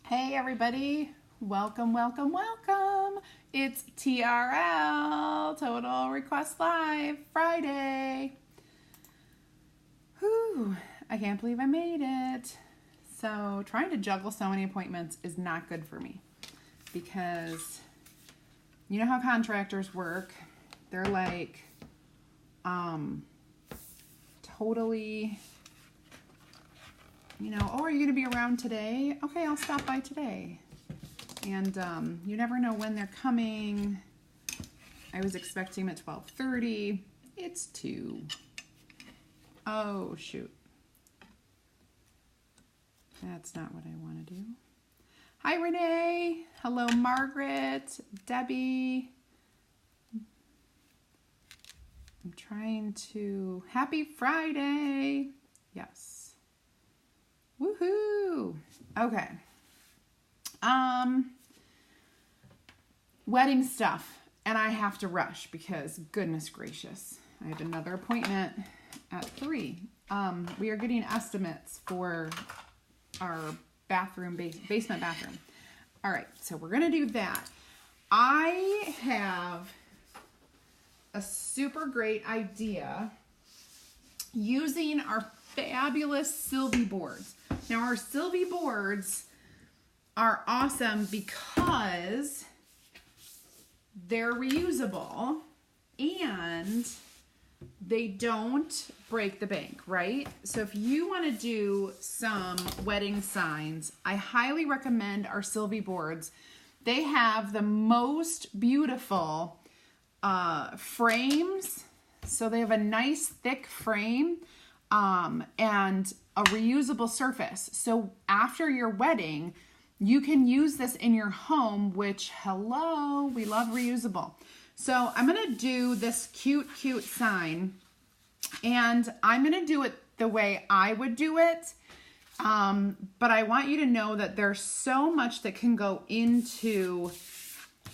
Hey everybody, welcome, welcome, welcome. It's TRL, Total Request Live, Friday. Whew, I can't believe I made it. So trying to juggle so many appointments is not good for me because you know how contractors work. They're like, totally, oh, are you going to be around today? Okay, I'll stop by today. And you never know when they're coming. I was expecting them at 12:30. It's 2. Oh, shoot. That's not what I want to do. Hi, Renee. Hello, Margaret. Debbie. I'm trying to... Happy Friday. Yes. Woohoo! Okay. Wedding stuff. And I have to rush because, goodness gracious, I have another appointment at 3. We are getting estimates for our basement bathroom. All right, so we're going to do that. I have a super great idea using our fabulous Sylvie boards. Now our Sylvie boards are awesome because they're reusable and they don't break the bank, right? So if you want to do some wedding signs, I highly recommend our Sylvie boards. They have the most beautiful frames. So they have a nice thick frame and a reusable surface. So after your wedding, you can use this in your home, which, hello, we love reusable. So I'm going to do this cute sign, and I'm going to do it the way I would do it. But I want you to know that there's so much that can go into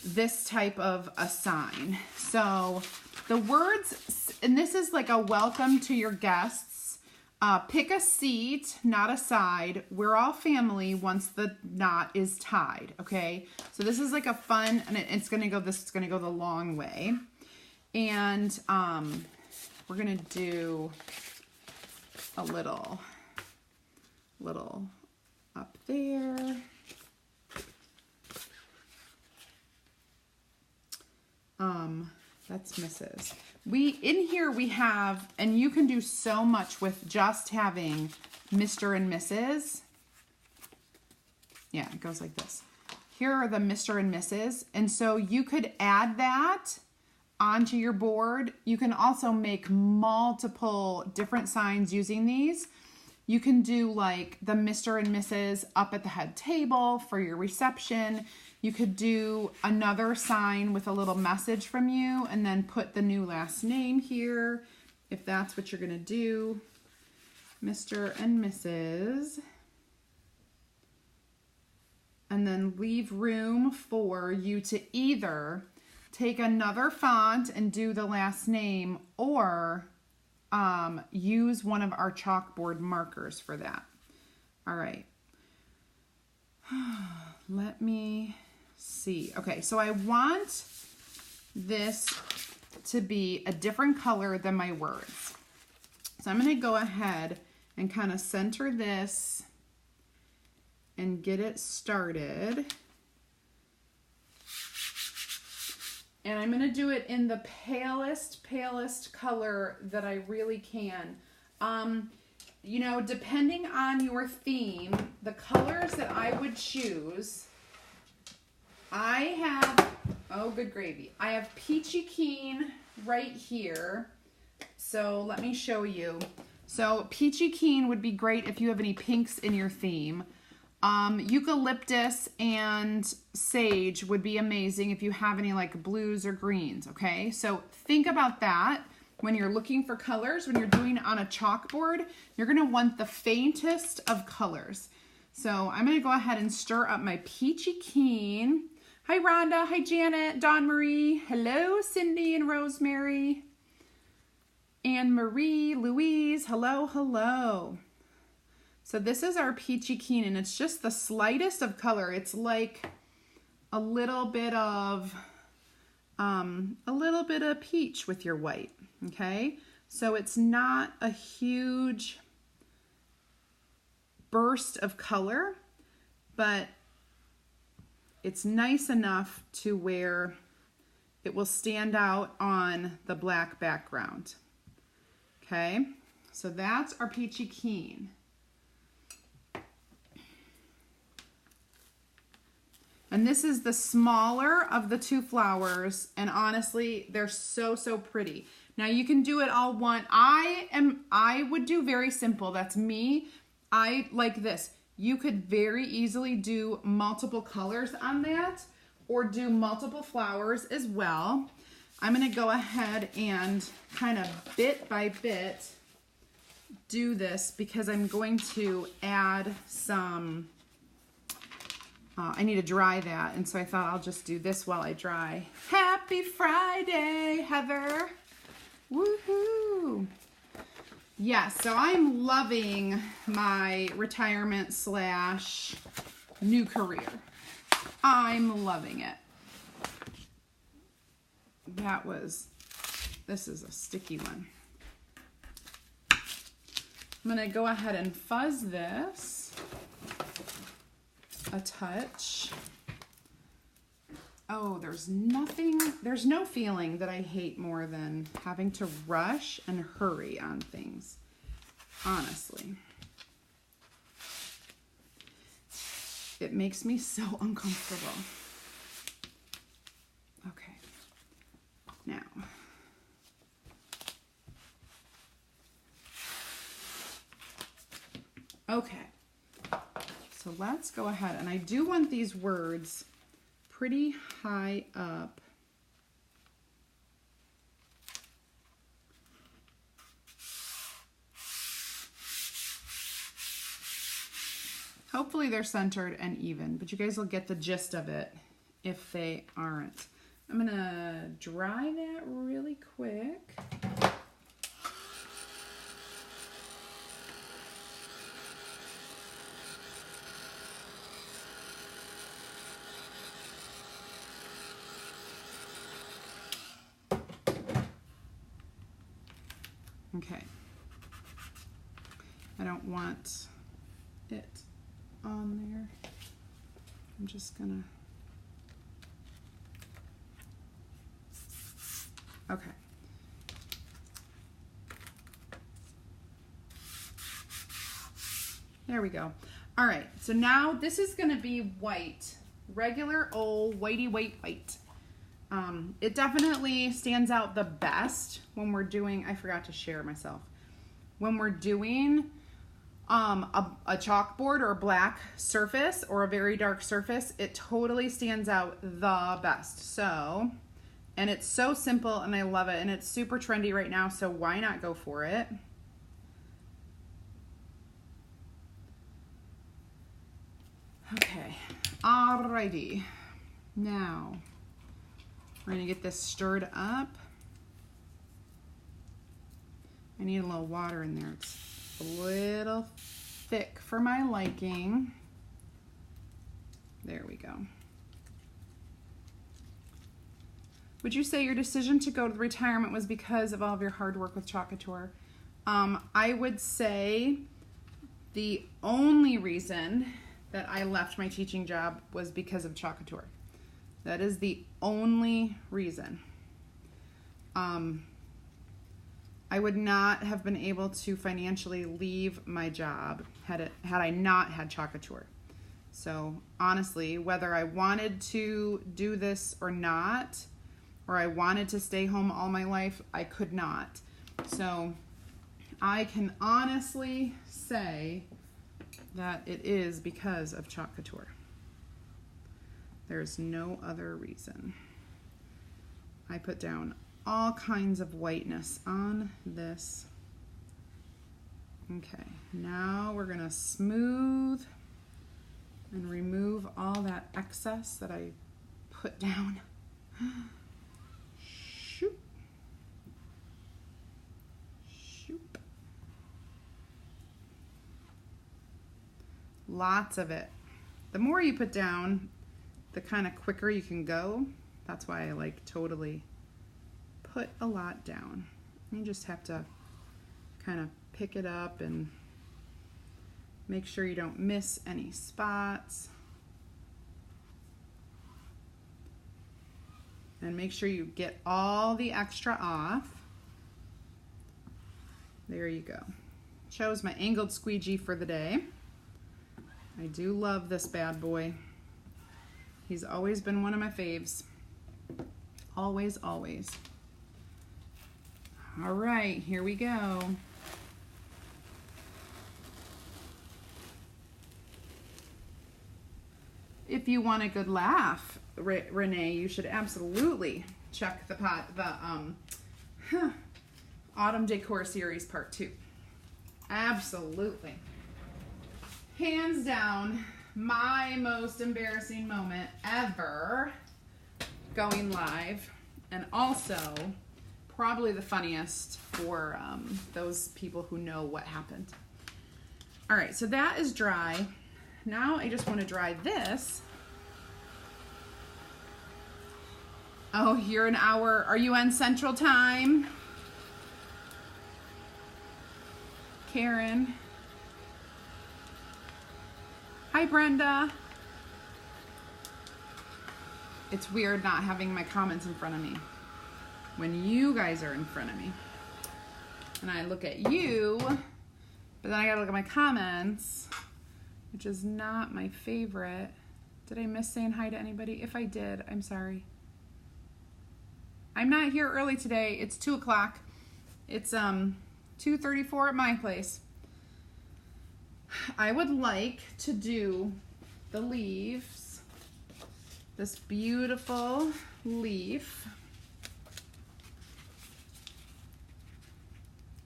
this type of a sign. So the words, and this is like a welcome to your guests. Pick a seat, not a side. We're all family once the knot is tied, okay? So this is like a fun, and it's gonna go, this is gonna go the long way. And we're gonna do a little up there. That's Mrs. In here we have, and you can do so much with just having Mr. and Mrs. Yeah, it goes like this. Here are the Mr. and Mrs. And so you could add that onto your board. You can also make multiple different signs using these. You can do like the Mr. and Mrs. up at the head table for your reception. You could do another sign with a little message from you and then put the new last name here if that's what you're going to do. Mr. and Mrs. And then leave room for you to either take another font and do the last name or use one of our chalkboard markers for that. All right. Let me see. Okay, so I want this to be a different color than my words. So I'm going to go ahead and kind of center this and get it started. And I'm going to do it in the palest color that I really can. Depending on your theme, the colors that I would choose, I have, oh, good gravy. I have Peachy Keen right here. So let me show you. So Peachy Keen would be great if you have any pinks in your theme. Eucalyptus and sage would be amazing if you have any like blues or greens, okay? So think about that when you're looking for colors. When you're doing it on a chalkboard, you're going to want the faintest of colors. So I'm going to go ahead and stir up my Peachy Keen. Hi, Rhonda. Hi, Janet. Dawn Marie. Hello, Cindy and Rosemary. Anne Marie, Louise. Hello, hello. So this is our Peachy Keen, and it's just the slightest of color. It's like a little bit of peach with your white, okay? So it's not a huge burst of color, but it's nice enough to where it will stand out on the black background. Okay, so that's our Peachy Keen. And this is the smaller of the two flowers, and honestly, they're so, so pretty. Now you can do it all one. I would do very simple. That's me. I like this. You could very easily do multiple colors on that, or do multiple flowers as well. I'm going to go ahead and kind of bit by bit do this because I'm going to add some, I need to dry that, and so I thought I'll just do this while I dry. Happy Friday, Heather. Woohoo. Yes, so I'm loving my retirement / new career. I'm loving it. This is a sticky one. I'm gonna go ahead and fuzz this a touch. Oh, there's no feeling that I hate more than having to rush and hurry on things, honestly. It makes me so uncomfortable. Okay, now. Okay, so let's go ahead, and I do want these words pretty high up. Hopefully they're centered and even, but you guys will get the gist of it if they aren't. I'm gonna dry that really quick. Okay, I don't want it on there. I'm just gonna, okay. There we go. All right, so now this is gonna be white, regular old whitey white. It definitely stands out the best when we're doing, I forgot to share myself, when we're doing a chalkboard or a black surface or a very dark surface, it totally stands out the best. So, and it's so simple and I love it, and it's super trendy right now, so why not go for it? Okay, alrighty. Now, we're gonna get this stirred up. I need a little water in there. It's a little thick for my liking. There we go. Would you say your decision to go to retirement was because of all of your hard work with Couture? I would say the only reason that I left my teaching job was because of Couture. That is the only reason. I would not have been able to financially leave my job had I not had Couture. So honestly, whether I wanted to do this or not, or I wanted to stay home all my life, I could not. So I can honestly say that it is because of Couture. There's no other reason. I put down all kinds of whiteness on this. Okay, now we're gonna smooth and remove all that excess that I put down. Shoop. Shoop. Lots of it. The more you put down, the kind of quicker you can go. That's why I like totally put a lot down. You just have to kind of pick it up and make sure you don't miss any spots. And make sure you get all the extra off. There you go. Chose my angled squeegee for the day. I do love this bad boy. He's always been one of my faves. Always, always. All right, here we go. If you want a good laugh, Renee, you should absolutely check the Autumn Decor Series Part 2. Absolutely. Hands down, my most embarrassing moment ever going live, and also probably the funniest for those people who know what happened. All right, so that is dry. Now I just want to dry this. Oh, you're an hour. Are you on Central Time? Karen. Hi, Brenda. It's weird not having my comments in front of me when you guys are in front of me. And I look at you, but then I gotta look at my comments, which is not my favorite. Did I miss saying hi to anybody? If I did, I'm sorry. I'm not here early today. It's 2 o'clock. It's 2:34 at my place. I would like to do the leaves, this beautiful leaf,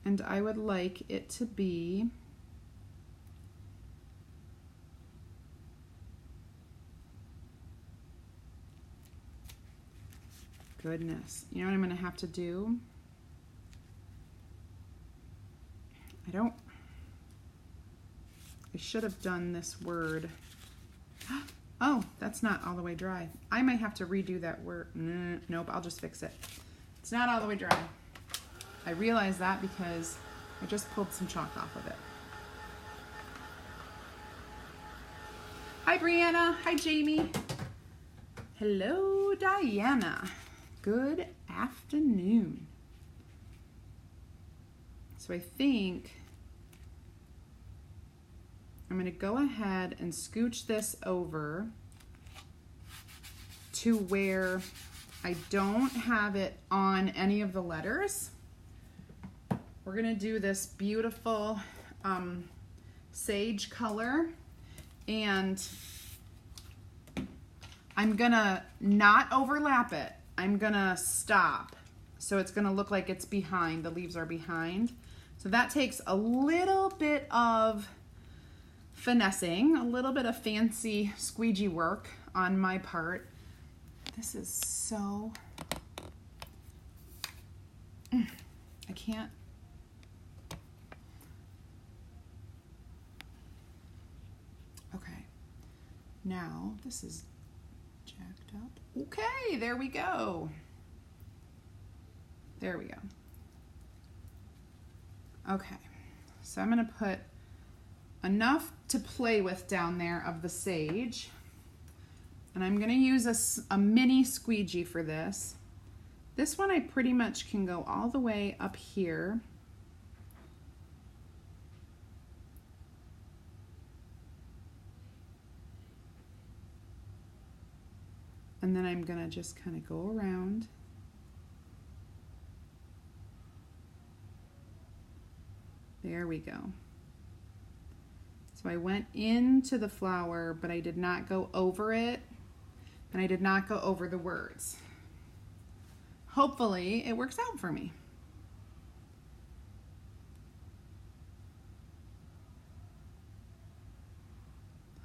and I would like it to be goodness. You know what I'm going to have to do? I should have done this word. Oh, that's not all the way dry. I might have to redo that word. Nope, I'll just fix it. It's not all the way dry. I realized that because I just pulled some chalk off of it. Hi, Brianna. Hi, Jamie. Hello, Diana. Good afternoon. So I think I'm going to go ahead and scooch this over to where I don't have it on any of the letters. We're going to do this beautiful sage color, and I'm going to not overlap it. I'm going to stop. So it's going to look like it's behind. The leaves are behind. So that takes a little bit of finessing, a little bit of fancy squeegee work on my part. This is so, I can't. Okay, now this is jacked up. Okay, there we go. There we go. Okay, so I'm gonna put enough to play with down there of the sage, and I'm gonna use a mini squeegee for this. This one I pretty much can go all the way up here. And then I'm gonna just kind of go around. There we go. So I went into the flower, but I did not go over it, and I did not go over the words. Hopefully it works out for me.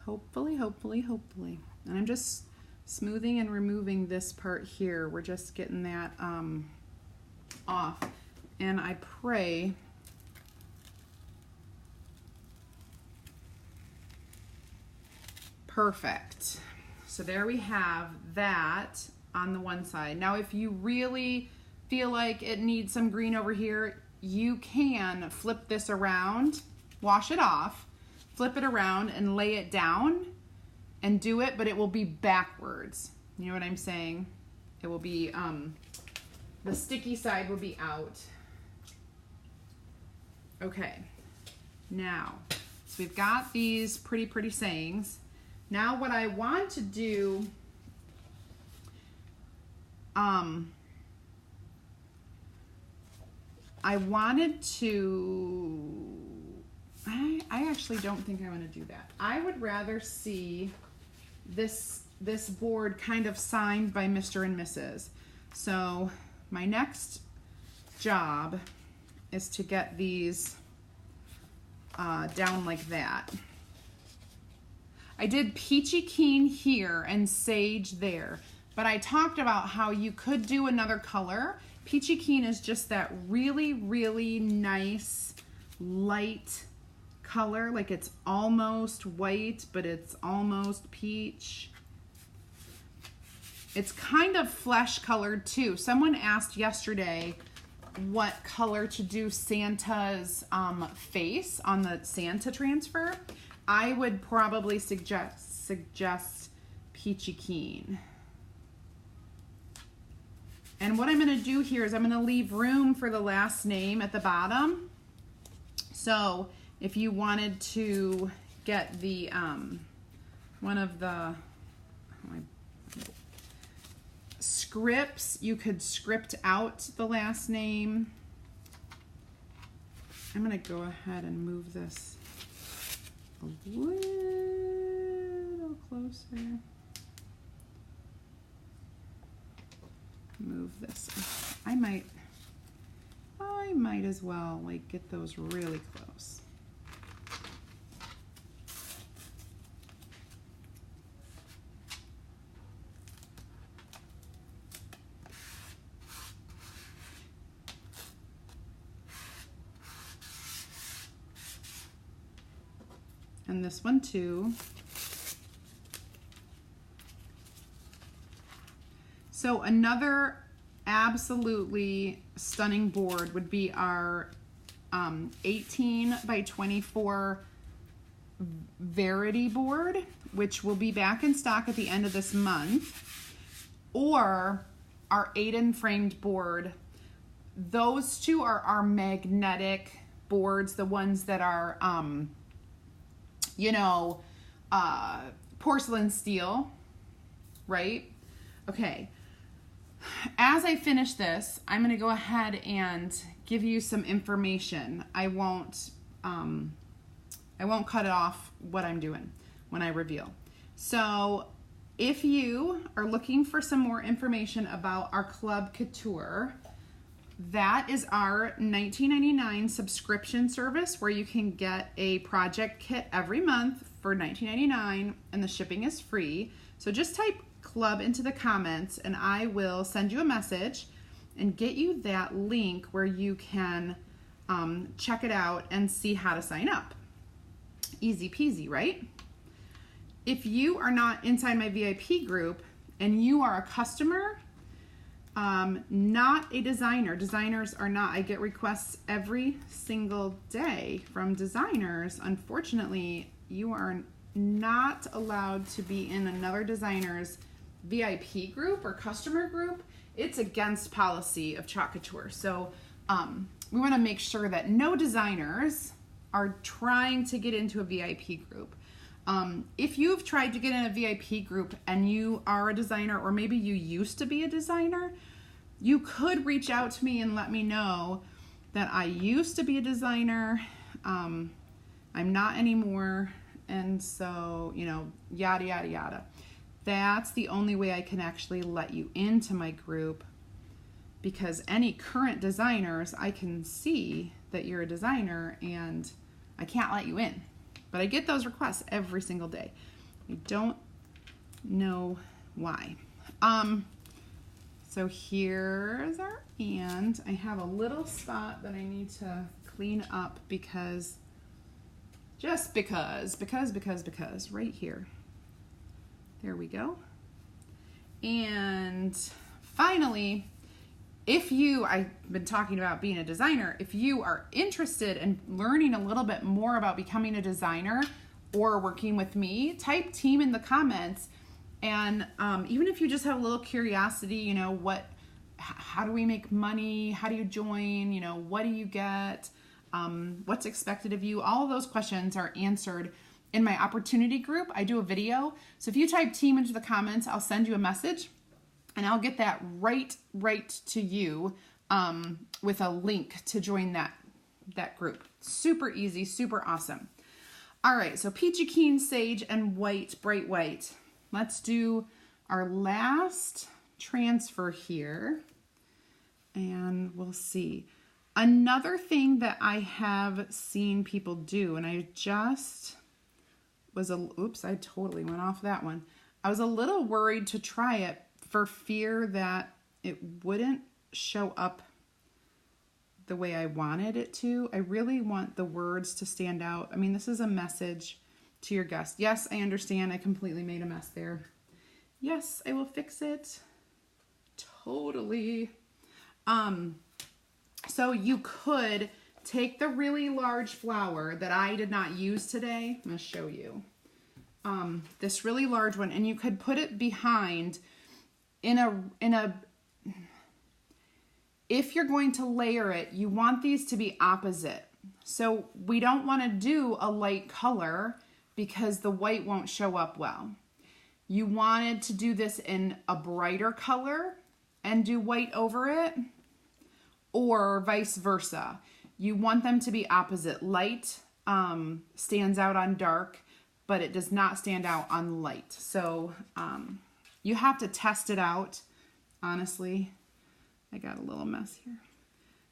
Hopefully, hopefully, hopefully. And I'm just smoothing and removing this part here. We're just getting that off. And I pray Perfect. So there we have that on the one side. Now, if you really feel like it needs some green over here, you can flip this around, wash it off, flip it around and lay it down and do it, but it will be backwards. You know what I'm saying? It will be, the sticky side will be out. Okay, now, so we've got these pretty sayings. Now what I want to do, I wanted to, I actually don't think I want to do that. I would rather see this board kind of signed by Mr. and Mrs. So my next job is to get these down like that. I did Peachy Keen here and Sage there, but I talked about how you could do another color. Peachy Keen is just that really nice light color, like it's almost white, but it's almost peach. It's kind of flesh colored too. Someone asked yesterday what color to do Santa's face on the Santa transfer. I would probably suggest Peachy Keen. And what I'm going to do here is I'm going to leave room for the last name at the bottom. So if you wanted to get the one of the scripts, you could script out the last name. I'm going to go ahead and move this a little closer. Move this. I might as well like get those really close. And this one too. So another absolutely stunning board would be our 18 by 24 Verity board, which will be back in stock at the end of this month, or our Aiden framed board. Those two are our magnetic boards, the ones that are, porcelain steel, right? Okay. As I finish this, I'm going to go ahead and give you some information. I won't cut it off what I'm doing when I reveal. So if you are looking for some more information about our Club Couture, that is our $19.99 subscription service where you can get a project kit every month for $19.99 and the shipping is free. So just type Club into the comments and I will send you a message and get you that link where you can check it out and see how to sign up. Easy peasy, right? If you are not inside my VIP group and you are a customer, not a designer. Designers are not. I get requests every single day from designers. Unfortunately, you are not allowed to be in another designer's VIP group or customer group. It's against policy of Chalk Couture. So we want to make sure that no designers are trying to get into a VIP group. If you've tried to get in a VIP group and you are a designer, or maybe you used to be a designer, you could reach out to me and let me know that I used to be a designer, I'm not anymore, and so, yada, yada, yada. That's the only way I can actually let you into my group, because any current designers, I can see that you're a designer and I can't let you in. But I get those requests every single day. I don't know why. So here's our and. I have a little spot that I need to clean up because right here. There we go. And finally, I've been talking about being a designer, if you are interested in learning a little bit more about becoming a designer or working with me, type team in the comments. And even if you just have a little curiosity, you know, how do we make money? How do you join? You know, what do you get? What's expected of you? All of those questions are answered in my opportunity group. I do a video. So if you type team into the comments, I'll send you a message and I'll get that right to you with a link to join that group. Super easy, super awesome. All right, so Peachy Keen Sage and White, Bright White. Let's do our last transfer here and we'll see. Another thing that I have seen people do, and I just oops, I totally went off that one. I was a little worried to try it for fear that it wouldn't show up the way I wanted it to. I really want the words to stand out. I mean, this is a message to your guest. Yes, I understand. I completely made a mess there. Yes, I will fix it. Totally. So you could take the really large flower that I did not use today. I'm going to show you. This really large one, and you could put it behind if you're going to layer it, you want these to be opposite. So we don't want to do a light color because the white won't show up well. You wanted to do this in a brighter color and do white over it, or vice versa. You want them to be opposite. Light stands out on dark, but it does not stand out on light. So you have to test it out. Honestly, I got a little mess here.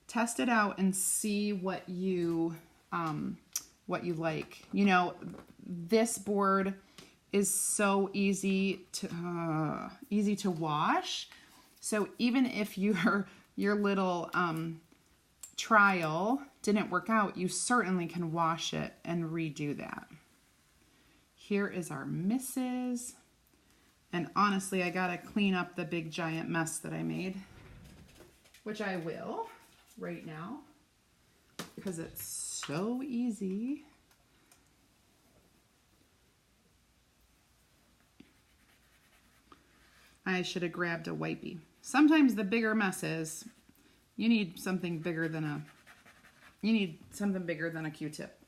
Test it out and see what you like. You know, this board is so easy to wash. So even if your little trial didn't work out, you certainly can wash it and redo that. Here is our misses. And honestly, I gotta clean up the big giant mess that I made, which I will right now because it's so easy. I should have grabbed a wipey. Sometimes the bigger messes, you need something bigger than a Q-tip.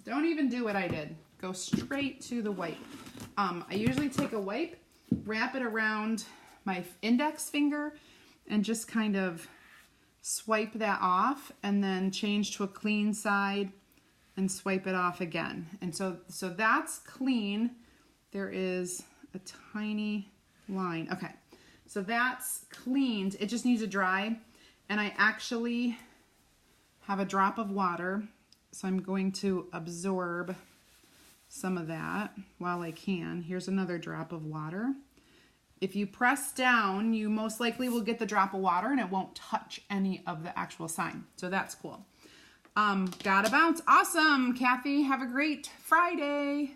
Don't even do what I did. Go straight to the wipe. I usually take a wipe, wrap it around my index finger, and just kind of swipe that off, and then change to a clean side and swipe it off again. And so that's clean. There is a tiny line. Okay, so that's cleaned. It just needs to dry. And I actually have a drop of water, so I'm going to absorb some of that while I can. Here's another drop of water. If you press down, you most likely will get the drop of water and it won't touch any of the actual sign. So that's cool. Gotta bounce. Awesome, Kathy. Have a great Friday.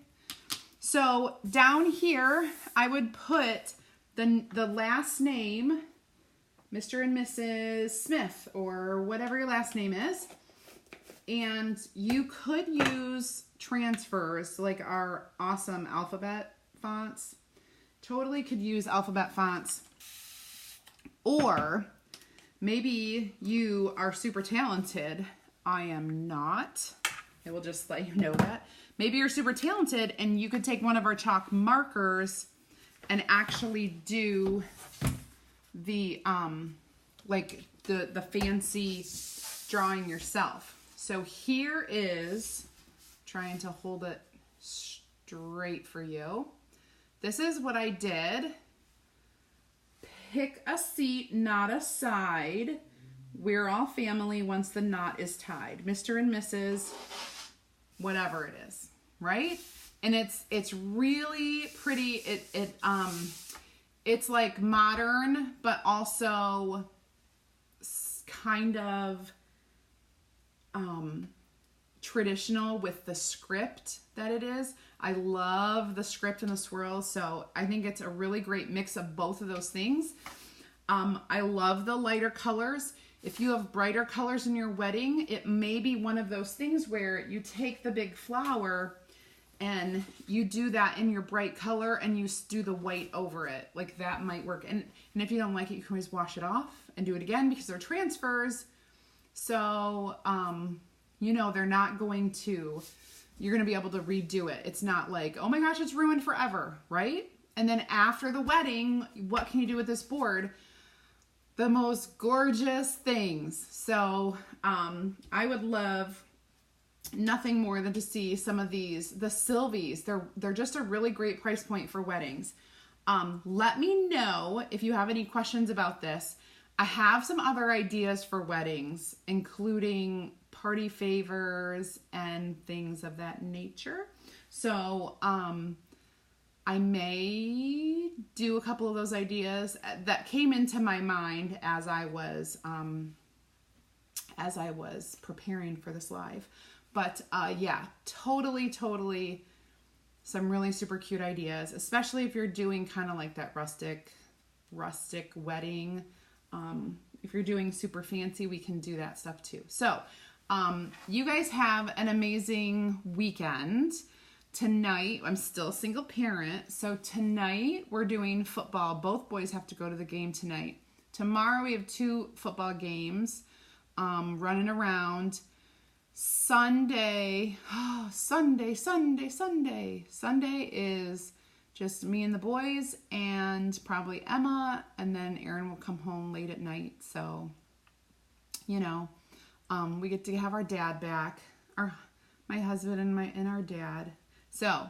So down here, I would put the last name, Mr. and Mrs. Smith, or whatever your last name is. And you could use transfers like our awesome alphabet fonts. Totally could use alphabet fonts. Or maybe you are super talented. I am not. I will just let you know that. Maybe you're super talented and you could take one of our chalk markers and actually do the like the fancy drawing yourself. So here is, trying to hold it straight for you. This is what I did. Pick a seat, not a side. We're all family once the knot is tied. Mr. and Mrs. whatever it is, right? And it's really pretty. It's like modern, but also kind of traditional with the script that it is. I love the script and the swirls, so I think it's a really great mix of both of those things. I love the lighter colors. If you have brighter colors in your wedding, it may be one of those things where you take the big flower and you do that in your bright color and you do the white over it. Like that might work. And if you don't like it, you can always wash it off and do it again because they're transfers. So, you know, they're not going to, you're going to be able to redo it. It's not like, oh my gosh, it's ruined forever, right? And then after the wedding, what can you do with this board? The most gorgeous things. So I would love nothing more than to see some of these, the Sylvies. They're just a really great price point for weddings. Let me know if you have any questions about this. I have some other ideas for weddings, including party favors and things of that nature. So I may do a couple of those ideas that came into my mind as I was preparing for this live. But yeah, totally some really super cute ideas, especially if you're doing kind of like that rustic wedding. If you're doing super fancy, we can do that stuff too. So you guys have an amazing weekend. Tonight, I'm still a single parent, so tonight we're doing football. Both boys have to go to the game tonight. Tomorrow we have 2 football games, running around. Sunday is just me and the boys and probably Emma, and then Aaron will come home late at night. So, you know, we get to have our dad back, my husband and our dad. So,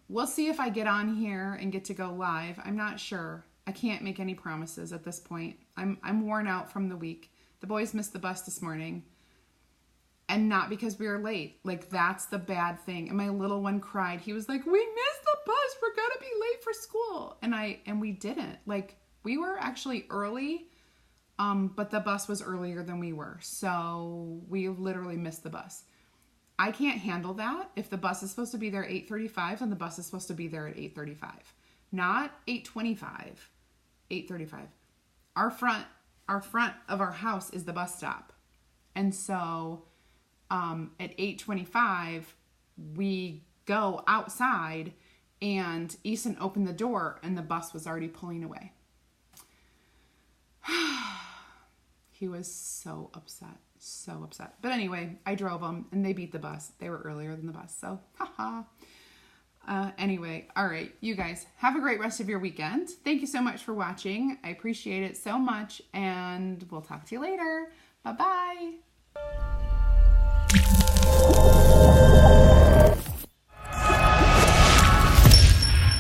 we'll see if I get on here and get to go live. I'm not sure. I can't make any promises at this point. I'm worn out from the week. The boys missed the bus this morning. And not because we were late. Like, that's the bad thing. And my little one cried. He was like, we missed the bus. We're going to be late for school. And we didn't. Like, we were actually early, but the bus was earlier than we were. So we literally missed the bus. I can't handle that. If the bus is supposed to be there at 8:35, then the bus is supposed to be there at 8:35, not 8:25, 8:35. Our front of our house is the bus stop. And so at 8:25, we go outside and Easton opened the door and the bus was already pulling away. He was so upset. But anyway, I drove them and they beat the bus. They were earlier than the bus. So, haha. Anyway, all right, you guys have a great rest of your weekend. Thank you so much for watching. I appreciate it so much, and we'll talk to you later. Bye-bye.